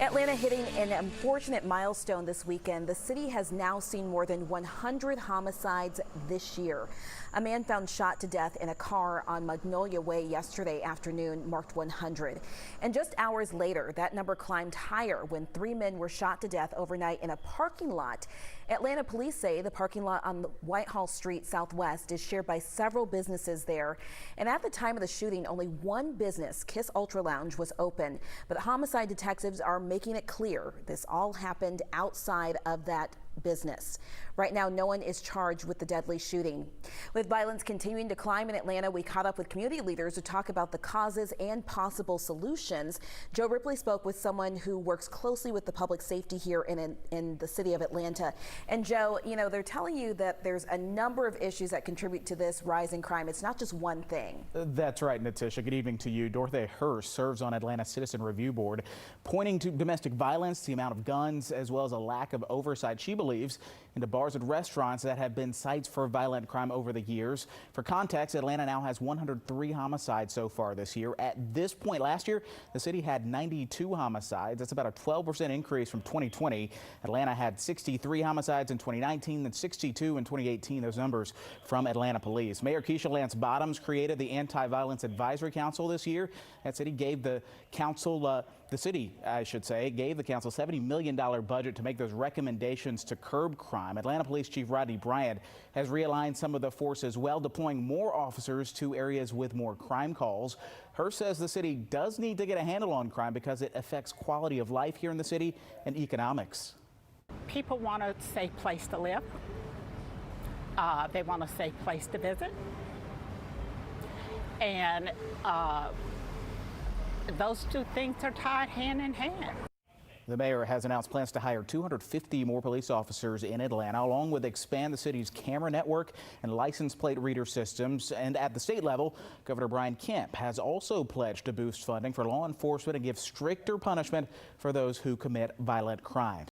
Atlanta hitting an unfortunate milestone this weekend. The city has now seen more than 100 homicides this year. A man found shot to death in a car on Magnolia Way yesterday afternoon marked 100. And just hours later, that number climbed higher when 3 men were shot to death overnight in a parking lot. Atlanta police say the parking lot on Whitehall Street Southwest is shared by several businesses there. And at the time of the shooting, only one business, Kiss Ultra Lounge, was open. But homicide detectives are making it clear this all happened outside of that business. Right now, no one is charged with the deadly shooting. With violence continuing to climb in Atlanta, we caught up with community leaders to talk about the causes and possible solutions. Joe Ripley spoke with someone who works closely with the public safety here in the city of Atlanta. And Joe, you know, they're telling you that there's a number of issues that contribute to this rise in crime. It's not just one thing. That's right, Natisha. Good evening to you. Dorothy Hurst serves on Atlanta Citizen Review Board, pointing to domestic violence, the amount of guns, as well as a lack of oversight, she believes, into bars and restaurants that have been sites for violent crime over the years. For context, Atlanta now has 103 homicides so far this year. At this point last year, the city had 92 homicides. That's about a 12% increase from 2020. Atlanta had 63 homicides in 2019 and 62 in 2018. Those numbers from Atlanta Police. Mayor Keisha Lance Bottoms created the Anti-Violence Advisory Council this year. That city gave the council, the city, I should say, gave the council $70 million budget to make those recommendations to curb crime. Atlanta Police Chief Rodney Bryant has realigned some of the force as well, deploying more officers to areas with more crime calls. Hurst says the city does need to get a handle on crime because it affects quality of life here in the city and economics. People want a safe place to live. They want a safe place to visit. And those two things are tied hand in hand. The mayor has announced plans to hire 250 more police officers in Atlanta, along with expand the city's camera network and license plate reader systems. And at the state level, Governor Brian Kemp has also pledged to boost funding for law enforcement and give stricter punishment for those who commit violent crime.